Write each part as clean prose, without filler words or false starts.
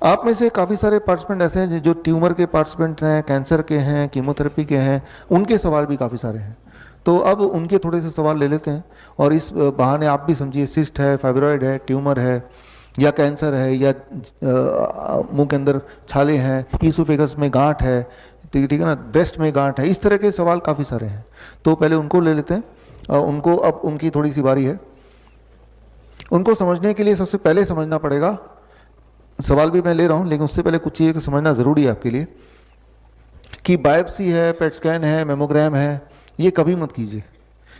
आप में से काफ़ी सारे पार्टिसिपेंट ऐसे हैं जो ट्यूमर के पार्टिसिपेंट हैं, कैंसर के हैं, कीमोथेरेपी के हैं, उनके सवाल भी काफ़ी सारे हैं। तो अब उनके थोड़े से सवाल ले लेते हैं और इस बहाने आप भी समझिए, सिस्ट है, फाइब्रॉइड है, ट्यूमर है, या कैंसर है, या मुंह के अंदर छाले हैं, ईसोफेगस में गांठ है, ठीक है ना, ब्रेस्ट में गांठ है, इस तरह के सवाल काफ़ी सारे हैं। तो पहले उनको ले लेते हैं। उनको अब उनकी थोड़ी सी बारी है। उनको समझने के लिए सबसे पहले समझना पड़ेगा, सवाल भी मैं ले रहा हूँ लेकिन उससे पहले कुछ चीज़ें को समझना ज़रूरी है आपके लिए, कि बायोप्सी है, पेट स्कैन है, मेमोग्राम है, ये कभी मत कीजिए,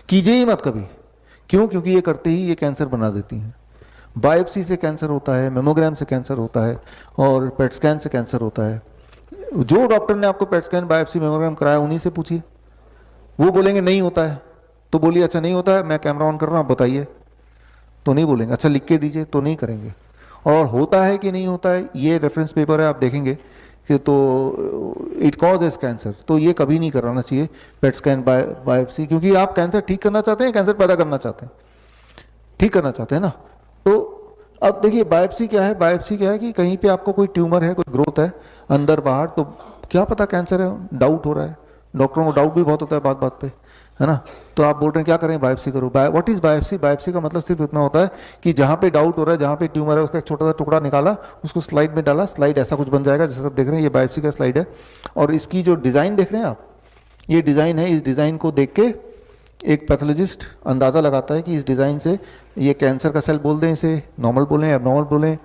कीजिए ही मत कभी। क्यों? क्योंकि ये करते ही ये कैंसर बना देती हैं। बायोप्सी से कैंसर होता है, मेमोग्राम से कैंसर होता है, और पेट स्कैन से कैंसर होता है। जो डॉक्टर ने आपको पेट स्कैन, बायोप्सी, मेमोग्राम कराया, उन्हीं से पूछिए। वो बोलेंगे नहीं होता है तो बोलिए अच्छा नहीं होता है, मैं कैमरा ऑन कर रहा हूँ, आप बताइए, तो नहीं बोलेंगे। अच्छा लिख के दीजिए, तो नहीं करेंगे। और होता है कि नहीं होता है, ये रेफरेंस पेपर है, आप देखेंगे कि तो इट कॉज एज कैंसर, तो ये कभी नहीं कराना चाहिए पेट स्कैन, बायोप्सी, क्योंकि आप कैंसर ठीक करना चाहते हैं, कैंसर पैदा करना चाहते हैं, ठीक करना चाहते हैं ना। तो अब देखिए बायोप्सी क्या है, बायोप्सी क्या है कि कहीं पे आपको कोई ट्यूमर है, कोई ग्रोथ है अंदर बाहर, तो क्या पता कैंसर है, डाउट हो रहा है, डॉक्टरों को डाउट भी बहुत होता है बात बात पे, है ना। तो आप बोल रहे हैं क्या करें, बायोप्सी करो। What is biopsy? बायोप्सी का मतलब सिर्फ इतना होता है कि जहाँ पे डाउट हो रहा है, जहाँ पे ट्यूमर है, उसका एक छोटा सा टुकड़ा निकाला, उसको स्लाइड में डाला, स्लाइड ऐसा कुछ बन जाएगा जैसा आप देख रहे हैं, ये बायोप्सी का स्लाइड है। और इसकी जो डिज़ाइन देख रहे हैं आप, ये डिज़ाइन है, इस डिज़ाइन को देख के एक पैथोलॉजिस्ट अंदाज़ा लगाता है कि इस डिज़ाइन से ये कैंसर का सेल बोल दें, इसे नॉर्मल बोलें, एबनॉर्मल बोलें,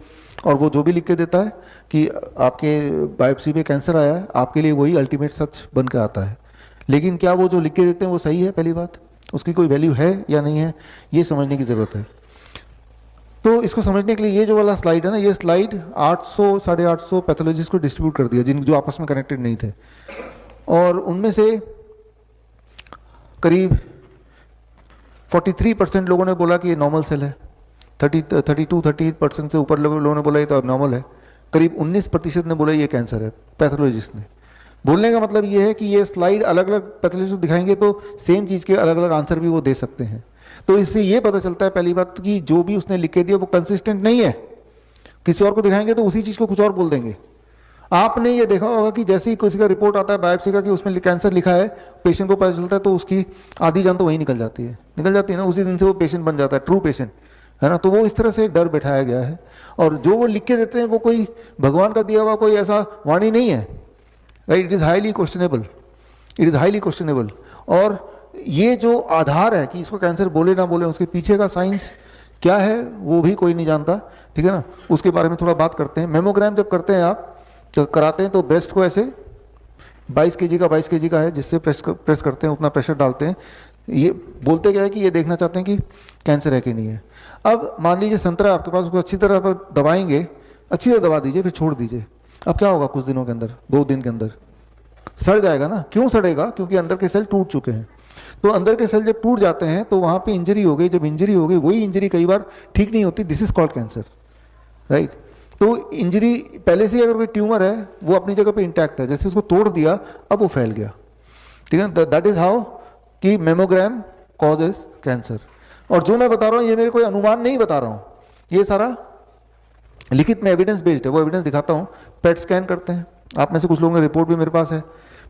और वो जो भी लिख के देता है कि आपके बायोप्सी में कैंसर आया है, आपके लिए वही अल्टीमेट सच बन के आता है। लेकिन क्या वो जो लिख के देते हैं वो सही है? पहली बात, उसकी कोई वैल्यू है या नहीं है, ये समझने की ज़रूरत है। तो इसको समझने के लिए ये जो वाला स्लाइड है ना, ये स्लाइड 800 850 पैथोलॉजिस्ट को डिस्ट्रीब्यूट कर दिया, जिन जो आपस में कनेक्टेड नहीं थे, और उनमें से करीब 43% लोगों ने बोला कि ये नॉर्मल सेल है, 38% से ऊपर लोगों ने बोला ये तो अब नॉर्मल है, करीब 19% ने बोला ये कैंसर है, पैथोलॉजिस्ट ने। बोलने का मतलब ये है कि ये स्लाइड अलग अलग पैथोलॉजिस्ट दिखाएंगे तो सेम चीज़ के अलग अलग आंसर भी वो दे सकते हैं। तो इससे ये पता चलता है पहली बात कि जो भी उसने लिख के दिया वो कंसिस्टेंट नहीं है। किसी और को दिखाएंगे तो उसी चीज़ को कुछ और बोल देंगे। आपने ये देखा होगा कि जैसे ही किसी का रिपोर्ट आता है बायोप्सी का कि उसमें कैंसर लिखा है, पेशेंट को पता चलता है तो उसकी आधी जान तो वहीं निकल जाती है ना, उसी दिन से वो पेशेंट बन जाता है, ट्रू पेशेंट, है ना। तो वो इस तरह से एक डर बैठाया गया है, और जो वो लिख के देते हैं वो कोई भगवान का दिया हुआ कोई ऐसा वाणी नहीं है, right. It is highly questionable, it is highly questionable. और ये जो आधार है कि इसको कैंसर बोले ना बोले, उसके पीछे का साइंस क्या है वो भी कोई नहीं जानता, ठीक है ना। उसके बारे में थोड़ा बात करते हैं। मेमोग्राम जब करते हैं आप तो कराते हैं तो ब्रेस्ट को ऐसे 22 kg का 22 kg का है, जिससे प्रेस करते हैं, उतना प्रेशर डालते हैं। ये बोलते क्या है कि ये देखना चाहते हैं कि कैंसर है कि नहीं है। अब मान लीजिए संतरा आपके पास, उसको अच्छी तरह आप दबाएंगे, अच्छी तरह दबा दीजिए, फिर छोड़ दीजिए। अब क्या होगा, कुछ दिनों के अंदर, 2 दिन के अंदर सड़ जाएगा ना। क्यों सड़ेगा? क्योंकि अंदर के सेल टूट चुके हैं। तो अंदर के सेल जब टूट जाते हैं तो वहाँ पे इंजरी हो गई, जब इंजरी हो गई वही इंजरी कई बार ठीक नहीं होती, this is called cancer, right. तो इंजरी पहले से अगर कोई ट्यूमर है वो अपनी जगह पे इंटैक्ट है, जैसे उसको तोड़ दिया अब वो फैल गया, ठीक है। दैट इज हाउ कि मेमोग्राम कॉजेज कैंसर। और जो मैं बता रहा हूँ ये मेरे कोई अनुमान नहीं बता रहा हूँ, ये सारा लिखित में एविडेंस बेस्ड है, वो एविडेंस दिखाता हूँ। पेट स्कैन करते हैं, आप में से कुछ लोगों की रिपोर्ट भी मेरे पास है।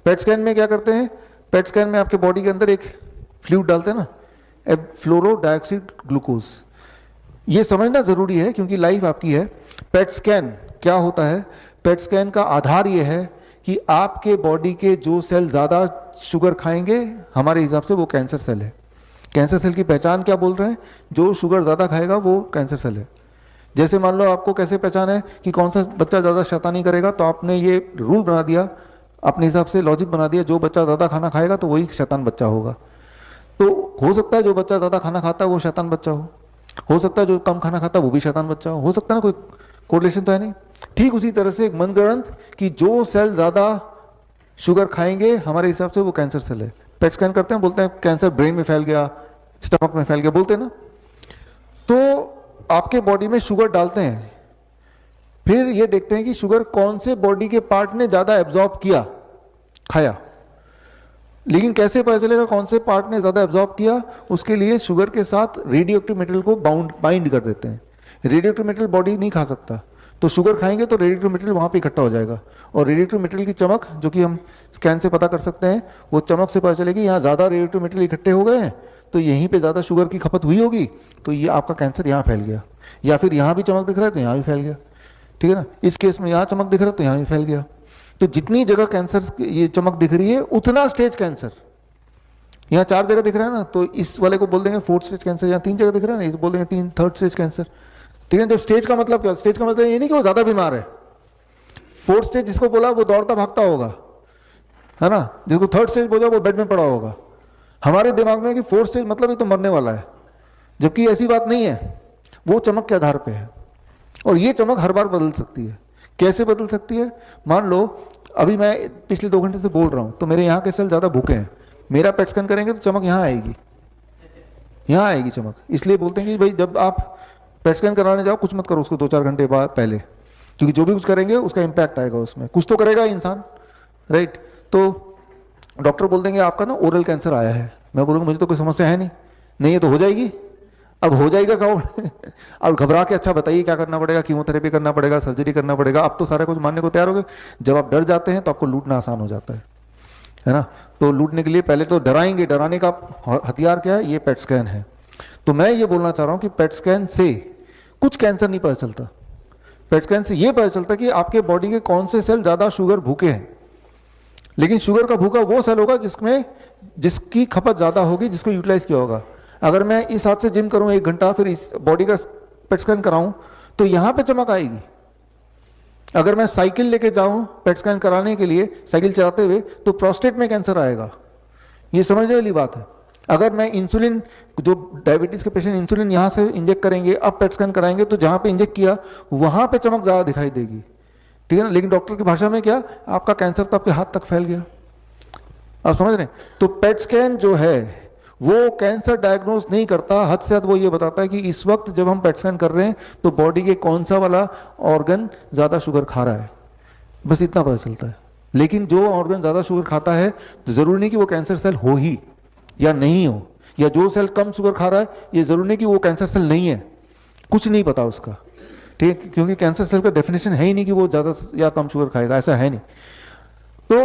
पेट स्कैन में क्या करते हैं, पेट स्कैन में आपके बॉडी के अंदर एक फ्लूइड डालते हैं ना, फ्लोरो डाइऑक्साइड ग्लूकोज। ये समझना जरूरी है क्योंकि लाइफ आपकी है। पेट स्कैन क्या होता है? पेट स्कैन का आधार ये है कि आपके बॉडी के जो सेल ज़्यादा शुगर खाएंगे हमारे हिसाब से वो कैंसर सेल है। कैंसर सेल की पहचान क्या बोल रहे हैं? जो शुगर ज़्यादा खाएगा वो कैंसर सेल है। जैसे मान लो आपको कैसे पहचान है कि कौन सा बच्चा ज़्यादा शैतानी करेगा, तो आपने ये रूल बना दिया, अपने हिसाब से लॉजिक बना दिया, जो बच्चा ज़्यादा खाना खाएगा तो वही शैतान बच्चा होगा। तो हो सकता है जो बच्चा ज़्यादा खाना खाता है वो शैतान बच्चा हो सकता है जो कम खाना खाता है वो भी शैतान बच्चा हो सकता है ना, कोई कोरिलेशन तो है नहीं। ठीक उसी तरह से एक मनगढ़ंत कि जो सेल ज़्यादा शुगर खाएंगे हमारे हिसाब से वो कैंसर सेल है। पेट स्कैन करते हैं, बोलते हैं कैंसर ब्रेन में फैल गया, स्टमक में फैल गया, बोलते हैं ना। तो आपके बॉडी में शुगर डालते हैं, फिर ये देखते हैं कि शुगर कौन से बॉडी के पार्ट ने ज़्यादा एब्जॉर्ब किया, खाया। लेकिन कैसे पता चलेगा कौन से पार्ट ने ज़्यादा एब्जॉर्ब किया? उसके लिए शुगर के साथ रेडियो एक्टिव मेटेरियल को बाइंड कर देते हैं। रेडियो एक्टिव मेटेरियल बॉडी नहीं खा सकता, तो शुगर खाएंगे तो रेडिएटिव मटेरियल वहाँ पे इकट्ठा हो जाएगा, और रेडिएटिव मटेरियल की चमक जो कि हम स्कैन से पता कर सकते हैं, वो चमक से पता चलेगी यहाँ ज़्यादा रेडिएटिव मटेरियल इकट्ठे हो गए हैं, तो यहीं पे ज़्यादा शुगर की खपत हुई होगी, तो ये आपका कैंसर यहाँ फैल गया। या फिर यहाँ भी चमक दिख रहा है तो यहाँ भी फैल गया, ठीक है ना। इस केस में यहाँ चमक दिख रहा है तो यहाँ भी फैल गया। तो जितनी जगह कैंसर ये चमक दिख रही है उतना स्टेज कैंसर। यहाँ 4 जगह दिख रहा है ना, तो इस वाले को बोल देंगे 4th स्टेज कैंसर। यहाँ 3 जगह दिख रहा है ना, तो बोल देंगे 3rd स्टेज कैंसर, ठीक है। जब स्टेज का मतलब क्या, स्टेज का मतलब ये नहीं कि वो ज्यादा बीमार है। 4th स्टेज जिसको बोला वो दौड़ता भागता होगा, है ना। जिसको 3rd स्टेज बोला वो बेड में पड़ा होगा। हमारे दिमाग में कि 4th स्टेज मतलब ये तो मरने वाला है, जबकि ऐसी बात नहीं है, वो चमक के आधार पे है। और ये चमक हर बार बदल सकती है। कैसे बदल सकती है? मान लो अभी मैं पिछले 2 घंटे से बोल रहा हूं तो मेरे यहाँ के सेल ज्यादा भूखे हैं, मेरा पेट स्कैन करेंगे तो चमक यहाँ आएगी, यहाँ आएगी चमक। इसलिए बोलते हैं कि भाई जब आप पेट स्कैन कराने जाओ कुछ मत करो उसको 2-4 घंटे बाद पहले, क्योंकि जो भी कुछ करेंगे उसका इंपैक्ट आएगा उसमें, कुछ तो करेगा इंसान, राइट। तो डॉक्टर बोल देंगे आपका ना ओरल कैंसर आया है। मैं बोलूँगा मुझे तो कोई समस्या है नहीं। नहीं है तो हो जाएगी। अब हो जाएगा कौन? अब घबरा के अच्छा बताइए क्या करना पड़ेगा, कीमोथेरेपी करना पड़ेगा, सर्जरी करना पड़ेगा। अब तो सारा कुछ मानने को तैयार हो गए। जब आप डर जाते हैं तो आपको लूटना आसान हो जाता है ना। तो लूटने के लिए पहले तो डराएंगे। डराने का हथियार क्या है? ये पेट स्कैन है। तो मैं ये बोलना चाह रहा हूं कि पेट स्कैन से कुछ कैंसर नहीं पता चलता। पेट स्कैन से ये पता चलता कि आपके बॉडी के कौन से सेल ज्यादा शुगर भूखे हैं। लेकिन शुगर का भूखा वो सेल होगा जिसकी खपत ज्यादा होगी, जिसको यूटिलाइज किया होगा। अगर मैं इस हाथ से जिम करूं 1 घंटा, फिर इस बॉडी का पेट स्कैन कराऊं, तो यहां पे चमक आएगी। अगर मैं साइकिल लेके जाऊं पेट स्कैन कराने के लिए, साइकिल चलाते हुए, तो प्रोस्टेट में कैंसर आएगा। ये समझने वाली बात है। अगर मैं इंसुलिन, जो डायबिटीज के पेशेंट इंसुलिन यहां से इंजेक्ट करेंगे, अब पेट स्कैन कराएंगे, तो जहां पे इंजेक्ट किया वहां पे चमक ज्यादा दिखाई देगी, ठीक है ना। लेकिन डॉक्टर की भाषा में क्या, आपका कैंसर तो आपके हाथ तक फैल गया। आप समझ रहे हैं? तो पेट स्कैन जो है वो कैंसर डायग्नोज नहीं करता। हद से ज्यादा वो ये बताता है कि इस वक्त जब हम पेट स्कैन कर रहे हैं तो बॉडी के कौन सा वाला ऑर्गन ज्यादा शुगर खा रहा है, बस इतना पता चलता है। लेकिन जो ऑर्गन ज्यादा शुगर खाता है तो जरूरी नहीं कि वो कैंसर सेल हो ही या नहीं हो, या जो सेल कम शुगर खा रहा है ये जरूरी नहीं कि वो कैंसर सेल नहीं है। कुछ नहीं पता उसका, ठीक है, क्योंकि कैंसर सेल का डेफिनेशन है ही नहीं कि वो ज्यादा या कम शुगर खाएगा, ऐसा है नहीं। तो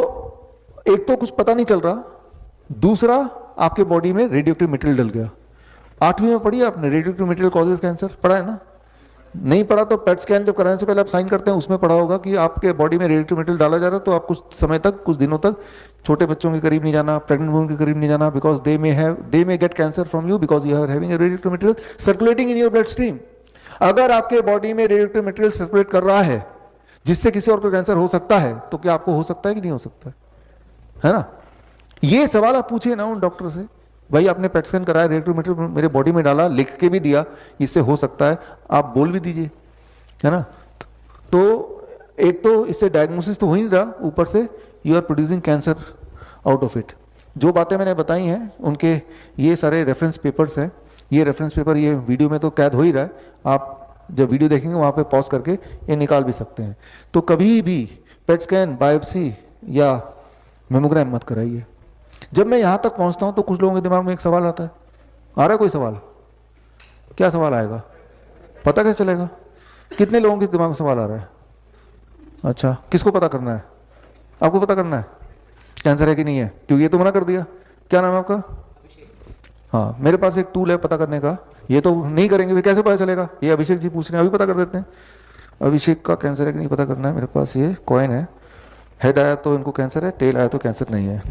एक तो कुछ पता नहीं चल रहा, दूसरा आपके बॉडी में रेडियोएक्टिव मटेरियल डल गया। 8वीं में पढ़ी आपने रेडियोएक्टिव मटेरियल कॉजेज कैंसर, पढ़ा है ना? नहीं पढ़ा तो पेट स्कैन जब कराने से पहले आप साइन करते हैं उसमें पढ़ा होगा कि आपके बॉडी में रेडियोएक्टिव मटेरियल डाला जा रहा है। तो आप कुछ समय तक, कुछ दिनों तक छोटे बच्चों के करीब नहीं जाना, प्रेग्नेंट वुमन के करीब नहीं जाना, because they may get cancer from you because you are having a radioactive material circulating in your blood stream. अगर आपके बॉडी में रेडियोएक्टिव मटेरियल सर्कुलेट कर रहा है जिससे किसी और को कैंसर हो सकता है, तो क्या आपको हो सकता है कि नहीं हो सकता है ना? ये सवाल आप पूछिए ना उन डॉक्टर से, भाई आपने पेट स्कैन कराया, रेडियोएक्टिव मटेरियल मेरे बॉडी में डाला, लिख के भी दिया इससे हो सकता है, आप बोल भी दीजिए, है ना। तो एक तो इससे डायग्नोसिस तो हो ही नहीं रहा, ऊपर से you are producing cancer out of it. जो बातें मैंने बताई हैं उनके ये सारे रेफरेंस पेपर्स हैं। ये रेफरेंस पेपर ये वीडियो में तो कैद हो ही रहा है, आप जब वीडियो देखेंगे वहां पे पॉज करके ये निकाल भी सकते हैं। तो कभी भी पेट स्कैन, बायोप्सी या मेमोग्राम मत कराइए। जब मैं यहां तक पहुंचता हूं तो कुछ लोगों के दिमाग में एक सवाल आता है। आ रहा है कोई सवाल? क्या सवाल आएगा? पता कैसे चलेगा? कितने लोगों के दिमाग में सवाल आ रहा है? अच्छा, किसको पता करना है? आपको पता करना है कैंसर है कि नहीं है, क्योंकि ये तो मना कर दिया। क्या नाम है आपका? हाँ, मेरे पास एक टूल है पता करने का। ये तो नहीं करेंगे, कैसे पता चलेगा? ये अभिषेक जी पूछ रहे हैं, अभी पता कर देते हैं। अभिषेक का कैंसर है कि नहीं पता करना है। मेरे पास ये कॉइन है, हेड आया तो इनको कैंसर है, टेल आया तो कैंसर नहीं है।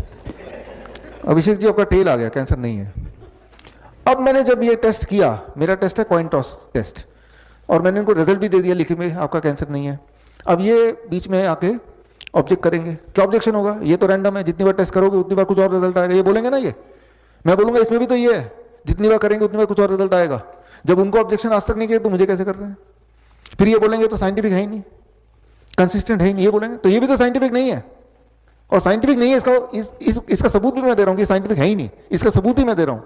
अभिषेक जी आपका टेल आ गया, कैंसर नहीं है। अब मैंने जब ये टेस्ट किया, मेरा टेस्ट है कॉइन टॉस टेस्ट, और मैंने इनको रिजल्ट भी दे दिया लिखे में, आपका कैंसर नहीं है। अब ये बीच में आके ऑब्जेक्ट करेंगे, क्या ऑब्जेक्शन होगा? ये तो रैंडम है, जितनी बार टेस्ट करोगे उतनी बार कुछ और रिजल्ट आएगा, ये बोलेंगे ना। ये मैं बोलूंगा इसमें भी तो ये है, जितनी बार करेंगे उतनी बार कुछ और रिजल्ट आएगा। जब उनको ऑब्जेक्शन आज तक नहीं किया तो मुझे कैसे कर रहे हैं? फिर ये बोलेंगे तो साइंटिफिक है ही नहीं, कंसिस्टेंट है ही नहीं, ये बोलेंगे तो ये भी तो साइंटिफिक नहीं है। और साइंटिफिक नहीं है इसका सबूत भी मैं दे रहा हूं कि साइंटिफिक है ही नहीं, इसका सबूत ही मैं दे रहा हूं।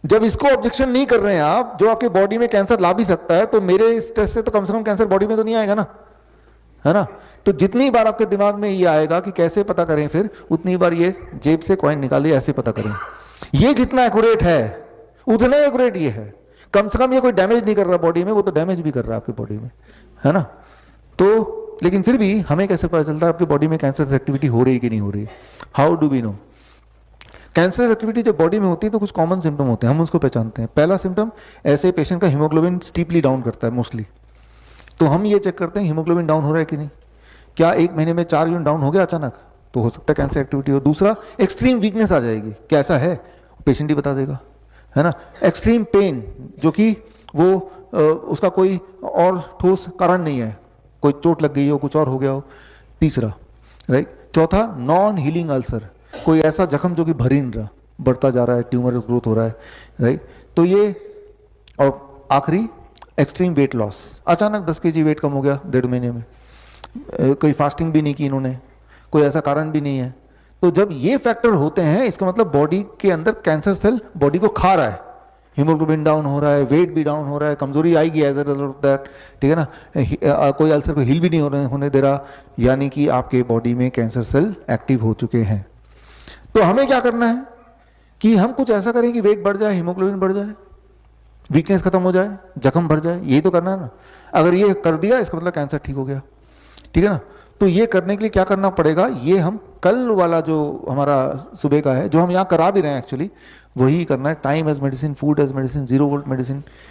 जब इसको ऑब्जेक्शन नहीं कर रहे हैं आप, जो आपके बॉडी में कैंसर ला भी सकता है, तो मेरे इस टेस्ट से तो कम से कम कैंसर बॉडी में तो नहीं आएगा ना, है ना। तो जितनी बार आपके दिमाग में ये आएगा कि कैसे पता करें, फिर उतनी बार ये जेब से कॉइन निकालिए, ऐसे पता करें। ये जितना एक्यूरेट है उतने एक्यूरेट ये है। कम से कम ये कोई डैमेज नहीं कर रहा बॉडी में, वो तो डैमेज भी कर रहा है आपकी बॉडी में, है ना। तो लेकिन फिर भी हमें कैसे पता चलता है आपकी बॉडी में कैंसर एक्टिविटी हो रही है कि नहीं हो रही है? How do we know? Cancer activity जब बॉडी में होती है तो कुछ कॉमन सिम्टम होते हैं, हम उसको पहचानते हैं। पहला सिम्टम, ऐसे पेशेंट का हीमोग्लोबिन स्टीपली डाउन करता है मोस्टली, तो हम ये चेक करते हैं हीमोग्लोबिन डाउन हो रहा है कि नहीं। क्या 1 महीने में 4 यूनिट डाउन हो गया अचानक, तो हो सकता है कैंसर एक्टिविटी हो। दूसरा, एक्सट्रीम वीकनेस आ जाएगी, कैसा है पेशेंट ही बता देगा, है ना। एक्सट्रीम पेन, जो कि वो उसका कोई और ठोस कारण नहीं है, कोई चोट लग गई हो, कुछ और हो गया हो। तीसरा, राइट। चौथा, नॉन हीलिंग अल्सर, कोई ऐसा जख्म जो कि भर ही नहीं रहा, बढ़ता जा रहा है, ट्यूमरस ग्रोथ हो रहा है, राइट। तो ये, और आखिरी एक्सट्रीम वेट लॉस, अचानक 10 kg वेट कम हो गया 1.5 महीने में, कोई फास्टिंग भी नहीं की इन्होंने, कोई ऐसा कारण भी नहीं है। तो जब ये फैक्टर होते हैं, इसका मतलब बॉडी के अंदर कैंसर सेल बॉडी को खा रहा है, हीमोग्लोबिन डाउन हो रहा है, वेट भी डाउन हो रहा है, कमजोरी आएगी as a result of that, ठीक है ना। कोई अल्सर को हील भी नहीं होने दे रहा, यानी कि आपके बॉडी में कैंसर सेल एक्टिव हो चुके हैं। तो हमें क्या करना है कि हम कुछ ऐसा करें कि वेट बढ़ जाए, हीमोग्लोबिन बढ़ जाए, वीकनेस खत्म हो जाए, जख्म भर जाए, यही तो करना है ना। अगर ये कर दिया, इसका मतलब कैंसर ठीक हो गया, ठीक है ना। तो ये करने के लिए क्या करना पड़ेगा, ये हम कल वाला जो हमारा सुबह का है, जो हम यहाँ करा भी रहे हैं एक्चुअली, वही करना है। Time as medicine, food as medicine, 0 volt medicine,